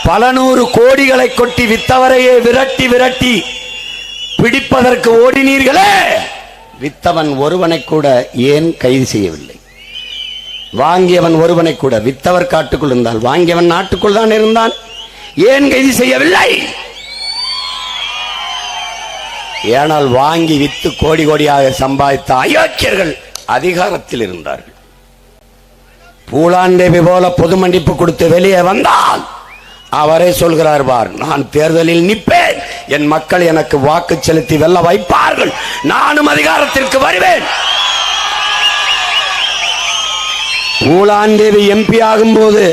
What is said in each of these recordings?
பல நூறு கோடிகளை கொட்டி வித்தவரையே விரட்டி விரட்டி பிடிப்பதற்கு ஓடினீர்களே, வித்தவன் ஒருவனை கூட ஏன் கைது செய்யவில்லை? வாங்கியவன் ஒருவனை கூட, வித்தவர் காட்டுக்குள் இருந்தால் வாங்கியவன் நாட்டுக்குள் தான் இருந்தான், ஏன் கைது செய்யவில்லை? ஏனால் வாங்கி வித்து கோடி கோடியாக சம்பாதித்த அயோக்கியர்கள் அதிகாரத்தில் இருந்தார்கள். பூலாண்டேவி போல பொது மன்னிப்பு கொடுத்து வெளியே வந்தால் அவரே சொல்கிறார், பார், நான் தேர்தலில் நிற்பேன், என் மக்கள் எனக்கு வாக்கு செலுத்தி வெல்ல வைப்பார்கள், நானும் அதிகாரத்திற்கு வருவேன். பூலாண்டேவி எம்பி ஆகும் போது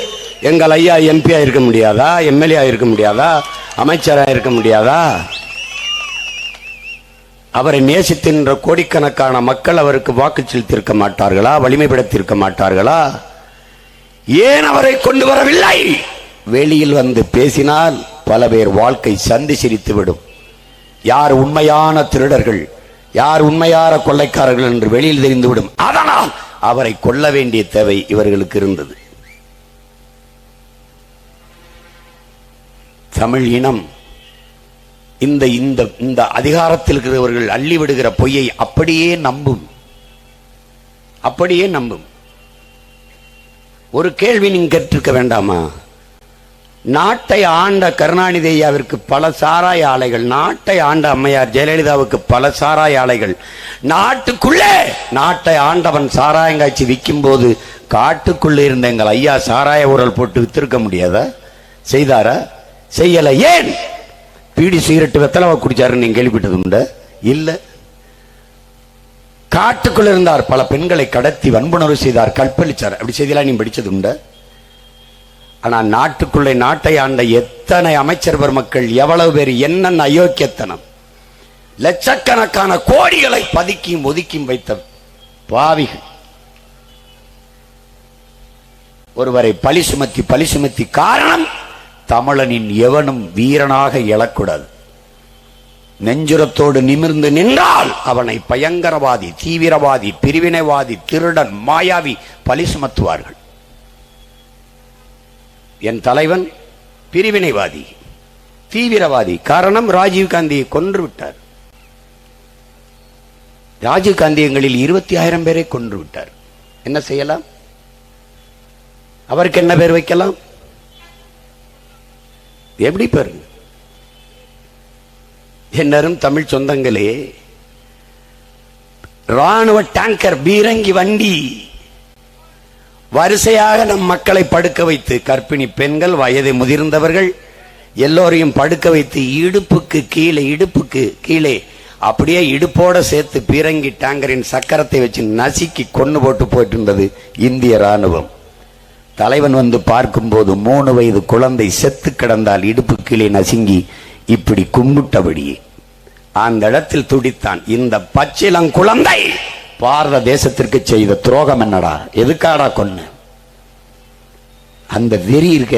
எங்கள் ஐயா எம்பி இருக்க முடியாதா? எம்எல்ஏ இருக்க முடியாதா? அமைச்சராக இருக்க முடியாதா? அவரை நேசித்தின்ற கோடிக்கணக்கான மக்கள் அவருக்கு வாக்கு செலுத்தியிருக்க மாட்டார்களா? வலிமைப்படுத்தியிருக்க மாட்டார்களா? ஏன் அவரை கொண்டு வரவில்லை? வெளியில் வந்து பேசினால் பல பேர் வாழ்க்கை சந்தி சிரித்துவிடும். யார் உண்மையான திருடர்கள், யார் உண்மையான கொள்ளைக்காரர்கள் என்று வெளியில் தெரிந்துவிடும். அதனால் அவரை கொல்ல வேண்டிய தேவை இவர்களுக்கு இருந்தது. தமிழ் இனம் இந்த இந்த இந்த அதிகாரத்தில் இருக்கிறவர்கள் அள்ளி விடுகிற பொய்யை அப்படியே நம்பும், அப்படியே நம்பும். ஒரு கேள்வி நீங்க கேட்டிருக்க வேண்டாமா? நாட்டை ஆண்ட கருணாநிதி ஐயாவிற்கு பல சாராய ஆலைகள், நாட்டை ஆண்ட அம்மையார் ஜெயலலிதாவுக்கு பல சாராய ஆலைகள், நாட்டுக்குள்ளே நாட்டை ஆண்டவன் சாராயங்காய்ச்சி விற்கும் போது காட்டுக்குள்ளே இருந்த எங்கள் ஐயா சாராய ஊரல் போட்டு வித்திருக்க முடியாதா? செய்தாரா? செய்யல. ஏன்? பீடி சிகரெட்டு வெத்தலவா குடிச்சாருன்னு நீங்க கேள்விப்பட்டது உண்டு? இல்ல. காட்டுக்குள்ள இருந்தார், பல பெண்களை கடத்தி வன்புணர்வு செய்தார், கற்பழிச்சார். அப்படி செய்தியெல்லாம் நீ படிச்சது உண்டு? ஆனா நாட்டுக்குள்ளே நாட்டை ஆண்ட எத்தனை அமைச்சர் பெருமக்கள், எவ்வளவு பேர், என்னென்ன அயோக்கியத்தனம், லட்சக்கணக்கான கோடிகளை பதுக்கியும் ஒதுக்கியும் வைத்த பாவிகள். ஒருவரை பழி சுமத்தி காரணம், தமிழனின் எவனும் வீரனாக எழக்கூடாது. நெஞ்சுரத்தோடு நிமிர்ந்து நின்றால் அவனை பயங்கரவாதி, தீவிரவாதி, பிரிவினைவாதி, திருடன், மாயாவி பழி சுமத்துவார்கள். என் தலைவன் பிரிவினைவாதி, தீவிரவாதி. காரணம், ராஜீவ்காந்தியை கொன்று விட்டார். ராஜீவ்காந்தி எங்களில் 20,000 பேரை கொன்று விட்டார். என்ன செய்யலாம்? அவருக்கு என்ன பேர் வைக்கலாம்? எப்படி பாருங்க. என்னரும் தமிழ் சொந்தங்களே, ராணுவ டேங்கர், பீரங்கி வண்டி வரிசையாக நம் மக்களை படுக்க வைத்து, கர்ப்பிணி பெண்கள், வயது முதிர்ந்தவர்கள் எல்லோரையும் படுக்க வைத்து இடுப்புக்கு கீழே அப்படியே இடுப்போட சேர்த்து பீரங்கி டேங்கரின் சக்கரத்தை வச்சு நசுக்கி கொண்டு போட்டு இருந்தது இந்திய ராணுவம். தலைவன் வந்து பார்க்கும்போது 3 வயது குழந்தை செத்து கிடந்தால் இடுப்பு கீழே நசுங்கி இப்படி கும்பிட்டபடியே அந்த இடத்தில் துடித்தான். இந்த பச்சிளம் குழந்தை பாரத தேசத்திற்கு செய்த துரோகம் என்னடா? எதுக்காடா கொன்ன? அந்த வெறி இருக்க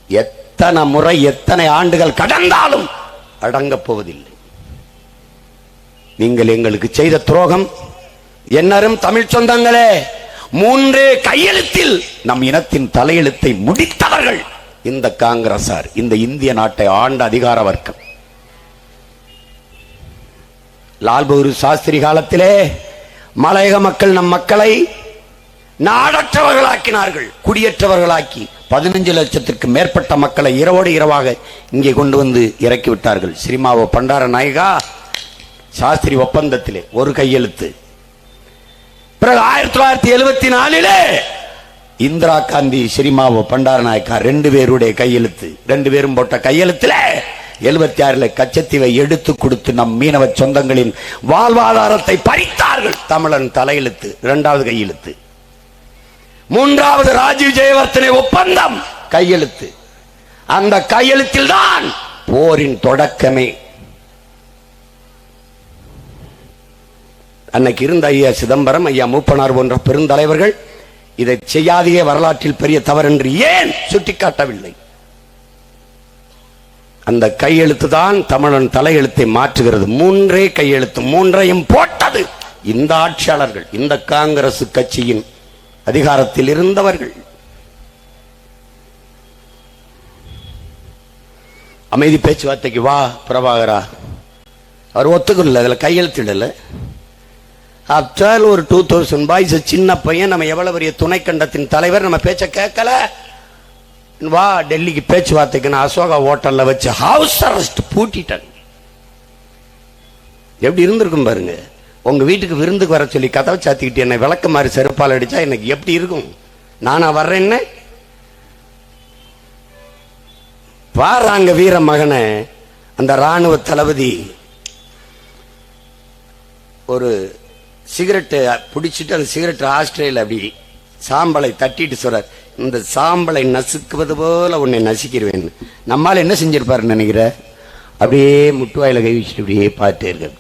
எத்தனை முறை, எத்தனை ஆண்டுகள் கடந்தாலும் அடங்க போவதில்லை. நீங்கள் எங்களுக்கு செய்த துரோகம், என்னரும் தமிழ் சொந்தங்களே, 3 கையெழுத்தில் நம் இனத்தின் தலையெழுத்தை முடித்தவர்கள் இந்த காங்கிரசார், இந்த இந்திய நாட்டை ஆண்ட அதிகார வர்க்கம். லால் பகதூர் சாஸ்திரி காலத்திலே மலையக மக்கள் நம் மக்களை நாடற்றவர்களாக்கினார்கள், குடியேற்றவர்களாக்கி 15 லட்சத்திற்கு மேற்பட்ட மக்களை இரவோடு இரவாக இங்கே கொண்டு வந்து இறக்கி விட்டார்கள். ஸ்ரீமாவோ பண்டார நாயகா சாஸ்திரி ஒப்பந்தத்திலே ஒரு கையெழுத்து. பிறகு 1974 இந்திரா காந்தி, ஸ்ரீமாவோ பண்டார நாயக்கா 2 பேருடைய கையெழுத்து. 2 பேரும் போட்ட கையெழுத்துல 76 கச்சத்தீவை எடுத்து கொடுத்து நம் மீனவ சொந்தங்களின் வாழ்வாதாரத்தை பறித்தார்கள். தமிழன் தலையெழுத்து 2வது கையெழுத்து. 3வது ராஜீவ் ஜெயவர்தனை ஒப்பந்தம் கையெழுத்து. அந்த கையெழுத்தில் தான் போரின் தொடக்கமே. அன்னைக்கு இருந்த ஐயா சிதம்பரம், ஐயா மூப்பனார் போன்ற பெருந்தலைவர்கள் இதை செய்யாதே, வரலாற்றில் பெரிய தவறு என்று ஏன் சுட்டிக்காட்டவில்லை? அந்த கையெழுத்து தான் தமிழன் தலையெழுத்தை மாற்றுகிறது. 3 கையெழுத்து, 3ஐயும் போட்டது இந்த ஆட்சியாளர்கள், இந்த காங்கிரஸ் கட்சியின் அதிகாரத்தில் இருந்தவர்கள். அமைதி பேச்சுவார்த்தைக்கு வா பிரபாகரா. அவர் ஒத்துக்கல, அதில் கையெழுத்திடல. ஆப்டால் ஒரு 2000 பாய்ஸ், சின்ன பையன், நம்ம எவ்வளவு பெரிய துணைக்கண்டத்தின் தலைவர், நம்ம பேச்ச கேட்கல. வா டெல்லிக்கு பேச்சுவார்த்தைக்கு. நான் அசோகா ஹோட்டல்ல வச்சு ஹவுஸ் அரெஸ்ட் பூட்டிட்டேன். எப்படி இருந்திருக்கும் பாருங்க. உங்க வீட்டுக்கு விருந்துக்கு வர சொல்லி கதவை சாத்திக்கிட்டு என்னை விளக்க மாதிரி செருப்பால் அடிச்சா எனக்கு எப்படி இருக்கும்? நானா வர்றேன்னு பாருங்க. வீர மகனை அந்த ராணுவ தளபதி ஒரு சிகரெட்டு பிடிச்சிட்டு அந்த சிகரெட் ஆஸ்திரேலியா அப்படி சாம்பலை தட்டிட்டு சொல்றார், இந்த சாம்பலை நசுக்குவது போல உன்னை நசுக்கிடுவேன். நம்மால என்ன செஞ்சிருப்பாருன்னு நினைக்கிற? அப்படியே முட்டுவாயில கை வச்சுட்டு அப்படியே பார்த்துட்டே இருக்க.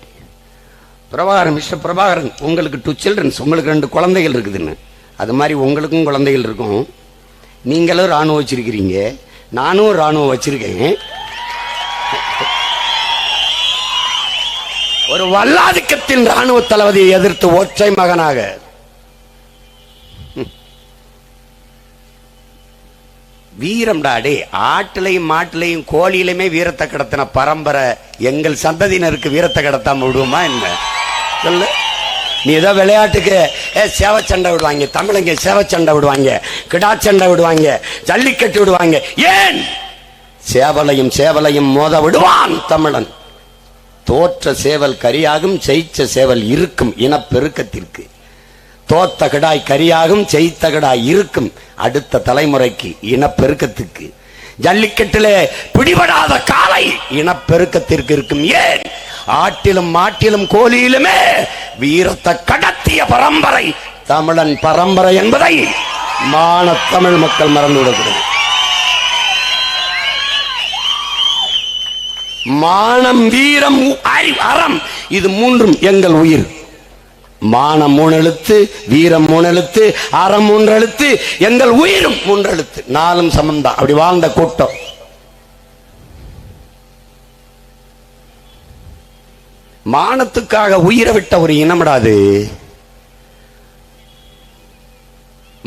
பிரபாகரன், மிஸ்டர் பிரபாகரன், உங்களுக்கு 2 children, உங்களுக்கு 2 குழந்தைகள் இருக்குதுன்னு. அது மாதிரி உங்களுக்கும் குழந்தைகள் இருக்கும். நீங்களும் ராணுவம் வச்சிருக்கிறீங்க, நானும் ராணுவம் வச்சிருக்கேன். ஒரு வல்லாதிக்கத்தின் ராணுவ தளபதியை எதிர்த்து ஒற்றை மகனாக வீரம் டாடே. ஆட்டிலையும் மாட்டிலையும் கோழியிலுமே வீரத்தை கடத்தின பரம்பரை எங்கள் சந்ததியினருக்கு வீரத்தை கடத்தாம விடுவோமா என்ன சொல்லு? நீ ஏதோ விளையாட்டுக்கு சேவச்சண்டை விடுவாங்க, தமிழங்க சேவச்சண்டை விடுவாங்க, கிடாச்சண்டை விடுவாங்க, ஜல்லிக்கட்டு விடுவாங்க. ஏன் சேவலையும் சேவலையும் மோத விடுவான் தமிழன்? தோற்ற சேவல் கரியாகும், ஜெயிச்ச சேவல் இருக்கும் இனப்பெருக்கத்திற்கு. தோத்த கிடாய் கரியாகும், ஜெயித்த கிடாய் இருக்கும் அடுத்த தலைமுறைக்கு இனப்பெருக்கத்துக்கு. ஜல்லிக்கட்டிலே பிடிபடாத காலை இனப்பெருக்கத்திற்கு இருக்கும். ஏன் ஆட்டிலும் மாட்டிலும் கோழியிலுமே வீரத்தை கடத்திய பரம்பரை தமிழன் பரம்பரை என்பதை மான தமிழ் மக்கள் மறந்துவிடக்கூடாது. மானம், வீரம், அறம், இது 3 எங்கள் உயிர். மானம் 3 எழுத்து, வீரம் 3 எழுத்து, அறம் 3 எழுத்து, எங்கள் உயிரும் 3 எழுத்து. 4 சமம்தான். அப்படி வாழ்ந்த கூட்டம். மானத்துக்காக உயிரை விட்ட ஒரு இனமிடாது.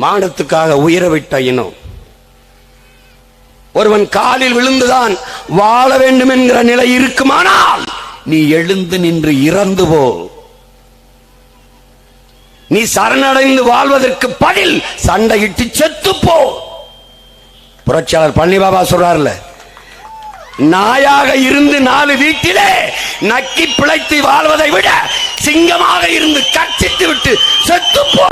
மானத்துக்காக உயிரை விட்ட இனம். ஒருவன் காலில் விழுந்துதான் வாழ வேண்டும் என்கிற நிலை இருக்குமானால் நீ எழுந்து நின்று இறந்து போ. நீ சரணடைந்து வாழ்வதற்கு பதில் சண்டையிட்டு செத்து போ. புரட்சியாளர் பழனி பாபா சொல்றாருல, நாயாக இருந்து 4 வீட்டிலே நக்கி பிழைத்து வாழ்வதை விட சிங்கமாக இருந்து கட்சித்து விட்டு செத்து போ.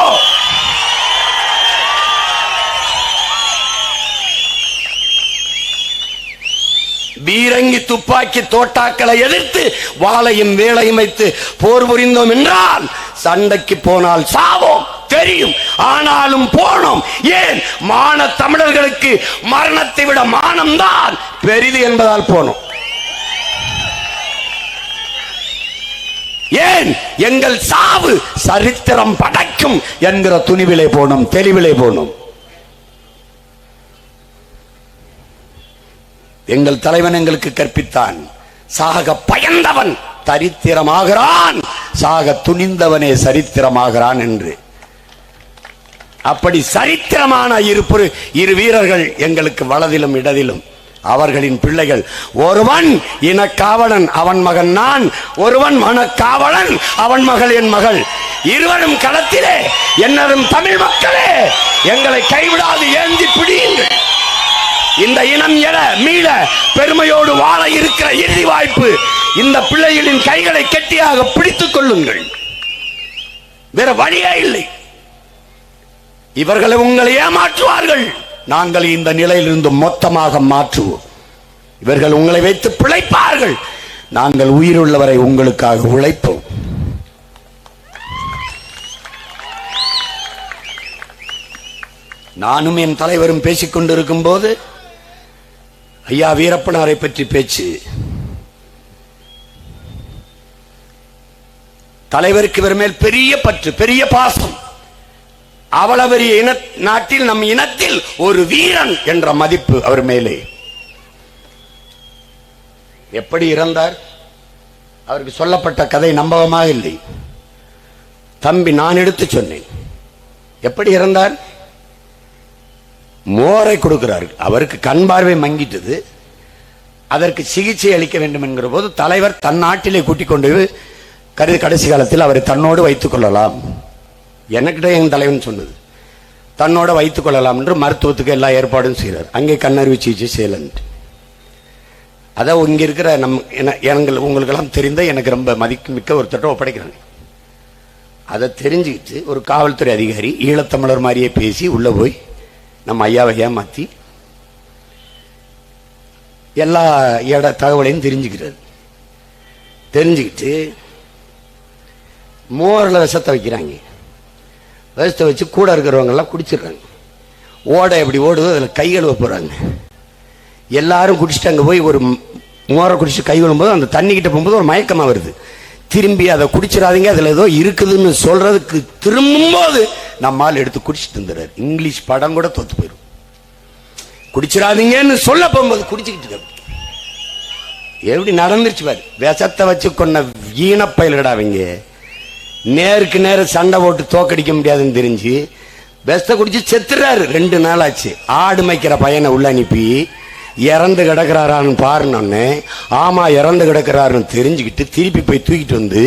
பீரங்கி துப்பாக்கி தோட்டாக்களை எதிர்த்து வாளையும் வேளையும் வைத்து போர் புரிந்தோம் என்றால் சண்டைக்கு போனால் சாவோம் தெரியும், ஆனாலும் போனோம். ஏன்? மான தமிழர்களுக்கு மரணத்தை விட மானம்தான் பெரிது என்பதால் போனோம். ஏன்? எங்கள் சாவு சரித்திரம் படைக்கும் என்கிற துணிவிலே போனோம், தெளிவிலே போனோம். எங்கள் தலைவன் எங்களுக்கு கற்பித்தான், சாக பயந்தவன் தரித்திரமாகிறான், சாக துணிந்தவனே சரித்திரமாகிறான் என்று. அப்படி சரித்திரமான இரு வீரர்கள் எங்களுக்கு வலதிலும் இடதிலும். அவர்களின் பிள்ளைகள். ஒருவன் இனக்காவலன், அவன் மகன் நான். ஒருவன் மனக்காவலன், அவன் மகள் என் மகள். இருவரும் களத்திலே. என்னரும் தமிழ் மக்களே, எங்களை கைவிடாது ஏந்தி பிடியுங்கள். இந்த இனம் எழ மீள பெருமையோடு வாழ இருக்கிற இறுதி வாய்ப்பு. இந்த பிள்ளைகளின் கைகளை கெட்டியாக பிடித்துக் கொள்ளுங்கள். வேற வழியே இல்லை. இவர்களை உங்களை ஏமாற்றுவார்கள், நாங்கள் இந்த நிலையிலிருந்து மொத்தமாக மாற்றுவோம். இவர்கள் உங்களை வைத்து பிழைப்பார்கள், நாங்கள் உயிருள்ளவரை உங்களுக்காக உழைப்போம். நானும் என் தலைவரும் பேசிக் கொண்டிருக்கும் போது ஐயா வீரப்பனாரை பற்றி பேச்சு. தலைவருக்கு இவர் மேல் பெரிய பற்று, பெரிய பாசம். அவ்வளவு பெரிய நாட்டில், நம் இனத்தில் ஒரு வீரன் என்ற மதிப்பு அவர் மேலே. எப்படி இறந்தார்? அவருக்கு சொல்லப்பட்ட கதை நம்பகமாக இல்லை. தம்பி, நான் எடுத்து சொன்னேன். எப்படி இறந்தார்? மோரை கொடுக்கிறார். அவருக்கு கண் பார்வை மங்கிட்டது. அதற்கு சிகிச்சை அளிக்க வேண்டும் என்கிற போது தலைவர் தன் நாட்டிலே கூட்டிக் கொண்டு கடைசி காலத்தில் அவரை தன்னோடு வைத்துக் கொள்ளலாம். எனக்கிட்ட என் தலைவன் சொன்னது, தன்னோட வைத்துக் கொள்ளலாம் என்று மருத்துவத்துக்கு எல்லா ஏற்பாடும் செய்கிறார். அங்கே கண்ணறிவு சிகிச்சை செய்யலன்ட்டு. அதை இங்க இருக்கிற உங்களுக்கெல்லாம் தெரிந்த எனக்கு ரொம்ப மதிப்புமிக்க ஒருத்தட்ட ஒப்படைக்கிறாங்க. அதை தெரிஞ்சுக்கிட்டு ஒரு காவல்துறை அதிகாரி ஈழத்தமிழர் மாதிரியே பேசி உள்ள போய் நம்ம ஐயாவை ஏமாத்தி எல்லா தகவலையும் தெரிஞ்சுக்கிட்டு மோரில் விஷத்தை வைக்கிறாங்க. விஷத்தை வச்சு கூட இருக்கிறவங்க எல்லாம் குடிச்சிடுறாங்க. ஓடை எப்படி ஓடுதோ அதில் கை கழுவ போறாங்க. எல்லாரும் குடிச்சிட்டு அங்கே போய் ஒரு மோரை குடிச்சு கை கழுவும்போது அந்த தண்ணி கிட்ட போகும்போது ஒரு மயக்கமாக வருது. திரும்பி அதை குடிச்சிடாதீங்க, அதில் ஏதோ இருக்குதுன்னு சொல்றதுக்கு திரும்பும்போது நம்மால் எடுத்து குடிச்சிட்டு இருந்துறாரு. இங்கிலீஷ் படம் கூட தோத்து போயிடும். குடிச்சிடாதீங்கன்னு சொல்ல போகும்போது குடிச்சுக்கிட்டு எப்படி நடந்துருச்சு பாரு. விஷத்தை வச்சு கொன்ன ஈனப்பயில்கடாவீங்க. நேருக்கு நேர சண்டை போட்டு தோக்கடிக்க முடியாதுன்னு தெரிஞ்சு விஷத்தை குடிச்சு செத்துறாரு. 2 நாள் ஆச்சு. ஆடு மேய்க்கிற பையனை உள்ள அனுப்பி இறந்து கிடக்கிறாரான்னு பாருன்னு, ஆமா இறந்து கிடக்கிறாருன்னு தெரிஞ்சுக்கிட்டு திருப்பி போய் தூக்கிட்டு வந்து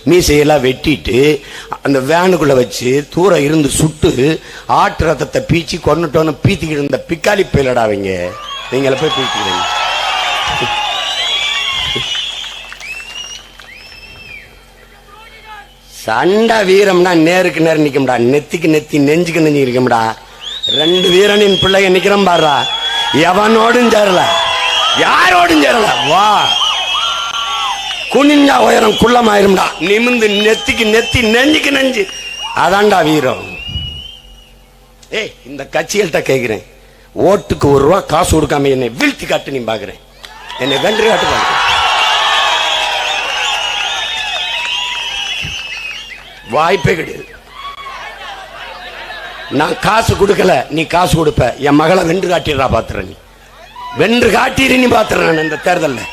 மீசையெல்லாம் வெட்டிட்டு அந்த வேனுக்குள்ள வச்சு தூரம் இருந்து சுட்டு ஆட்டு ரத்தத்தை பீச்சி கொன்னுட்டோன்னு பீத்திக்கிட்டு இருந்த பிக்காலி பயிலடாவீங்க. நீங்கள போய் பீத்திக்கிறீங்க. சண்டை வீரம்னா நேருக்கு நேரம் நிக்கும்டா, நெத்திக்கு நெத்தி நெஞ்சுக்கு நெஞ்சு நிக்கும்டா. 2 வீரனின் பிள்ளைங்க நிக்கிறோம் பாடுறா. எவனோடும் சேரல, யாரோடும் சேரல. வா குனிஞ்சா உயரம் குள்ளமாயிரும்டா, நிமிந்து நெத்திக்கு நெத்தி நெஞ்சுக்கு நெஞ்சு. அதான்டா வீரம். இந்த கட்சிகள்கிட்ட கேட்கிறேன், ஓட்டுக்கு 1 ரூபா காசு கொடுக்காம என்னை வீழ்த்தி காட்டு. நீ பாக்குறேன் என்னை வென்று காட்டு பாக்குறேன். வாய்ப்பே கிடையாது. நான் காசு கொடுக்கல, நீ காசு கொடுப்ப. என் மகளை வென்று காட்டிடுறா பாத்துற. நீ வென்று காட்டிடு. நீ பாத்துற. இந்த தேர்தலில்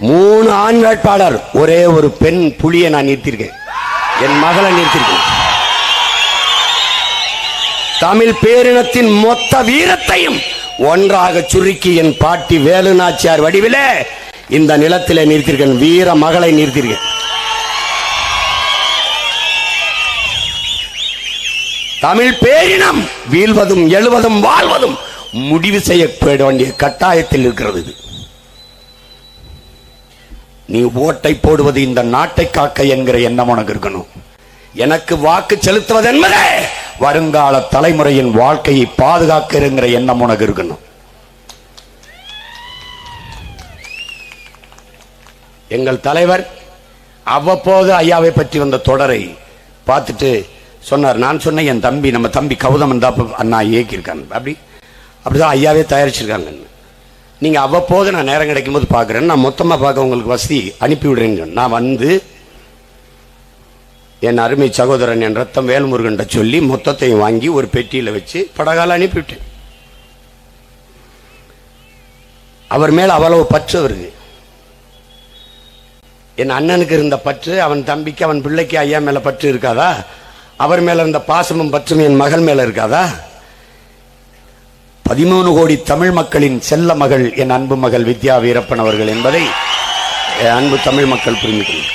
3 ஆண் வேட்பாளர், ஒரே ஒரு பெண் புலியை நான் நிறுத்திருக்கேன். என் மகளை நிறுத்திருக்கேன். தமிழ் பேரினத்தின் மொத்த வீரத்தையும் ஒன்றாக சுருக்கி என் பாட்டி வேலு நாச்சியார் வடிவிலே இந்த நிலத்திலே நிறுத்திருக்கேன். வீர மகளை நிறுத்திருக்கேன். தமிழ் பேரினம் வீழ்வதும் எழுவதும் வாழ்வதும் முடிவு செய்யப்பட வேண்டிய கட்டாயத்தில் இருக்கிறது. நீ ஓட்டை போடுவது இந்த நாட்டை காக்க என்கிற எண்ணம் உனக்கு இருக்கணும். எனக்கு வாக்கு செலுத்துவது என்பதே வருங்கால தலைமுறையின் வாழ்க்கையை பாதுகாக்க என்கிற எண்ணம் உனக்கு இருக்கணும். எங்கள் தலைவர் அவ்வப்போது ஐயாவை பற்றி வந்த தொடரை பார்த்துட்டு சொன்னார். நான் சொன்னேன், என் தம்பி, நம்ம தம்பி கௌதமன் தான் அண்ணா இயக்கியிருக்காங்க, அப்படிதான் ஐயாவே தயாரிச்சிருக்காங்க. நீங்க அவ்வப்போது நான் நேரம் கிடைக்கும் போது பார்க்குறேன், நான் மொத்தமாக பார்க்க உங்களுக்கு வசதி அனுப்பி விடுறேன்னு. நான் வந்து என் அருமை சகோதரன் என் ரத்தம் வேல்முருகன் சொல்லி மொத்தத்தையும் வாங்கி ஒரு பெட்டியில் வச்சு படகால அனுப்பிவிட்டேன். அவர் மேல அவ்வளவு பற்று அவருக்கு. என் அண்ணனுக்கு இருந்த பற்று அவன் தம்பிக்கு, அவன் பிள்ளைக்கு ஐயா மேல பற்று இருக்காதா? அவர் மேல இருந்த பாசமும் பற்றும் என் மகள் மேல இருக்காதா? 13 கோடி தமிழ் மக்களின் செல்ல மகள் என் அன்பு மகள் வித்யா வீரப்பன் அவர்கள் என்பதை அன்பு தமிழ் மக்கள் புரிந்து கொள்ளும்.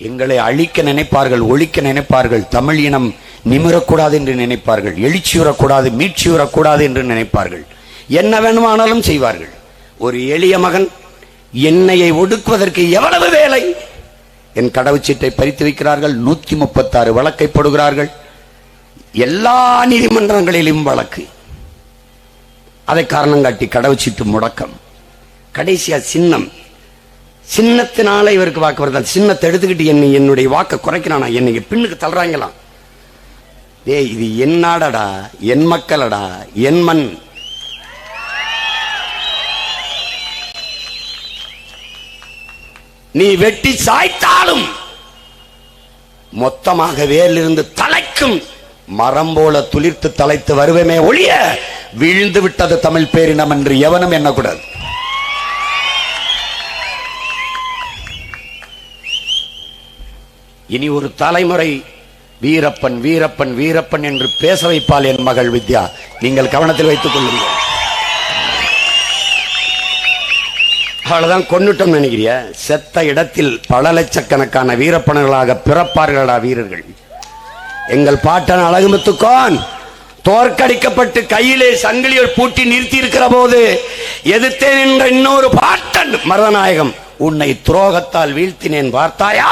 எங்களை அழிக்க நினைப்பார்கள், ஒழிக்க நினைப்பார்கள், தமிழ் இனம் நிமிரக்கூடாது என்று நினைப்பார்கள், எழுச்சியுறக்கூடாது, மீட்சியுறக்கூடாது என்று நினைப்பார்கள். என்ன வேணுமானாலும் செய்வார்கள். ஒரு எளிய மகன் என்னையை ஒடுக்குவதற்கு எவ்வளவு வேலை! என் கடவுச்சீட்டை பறித்து வைக்கிறார்கள். 136 வழக்கை போடுகிறார்கள். எல்லா நீதிமன்றங்களிலும் வழக்கு. அதை காரணம் காட்டி கடவுச்சீட்டு முடக்கம். கடைசியா சின்னத்தினால இவருக்கு வாக்கு வருது. சின்னத்தை எடுத்துக்கிட்டு என்னுடைய வாக்கை குறைக்கிறானா, என்னை பின்னுக்கு தள்ளுறாங்களாம். இது என் நாடடா, என் மக்களடா, என் மண். நீ வெட்டி சாய்த்தாலும் மொத்தமாக வேலிருந்து தலைக்கும் மரம் போல துளிர்த்து தலைத்து வருவமே ஒழிய வீழ்ந்து விட்டது தமிழ் பேரினம் என்று எவனும் எண்ணக்கூடாது. இனி ஒரு தலைமுறை வீரப்பன் வீரப்பன் வீரப்பன் என்று பேச வைப்பாள் என் மகள் வித்யா. நீங்கள் கவனத்தில் வைத்துக் கொள்ளுங்கள். அவ்வளவுதான், கொன்னுட்டோம் நினைக்கிறிய? செத்த இடத்தில் பல லட்சக்கணக்கான வீரப்பனர்களாக பிறப்பார்களா வீரர்கள். எங்கள் பாட்டன் அழகுமுத்துக்கோன் தோற்கடிக்கப்பட்டு கையிலே சங்கிலியில் பூட்டி நிறுத்தி இருக்கிற போது எதிர்த்தேன் என்ற இன்னொரு பாட்டன் மருதநாயகம், உன்னை துரோகத்தால் வீழ்த்தினேன் பார்த்தாயா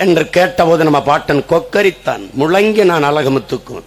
என்று கேட்டபோது நம்ம பாட்டன் கொக்கரித்தான். முழங்கி நான் அழகுமுத்துக்கோன்.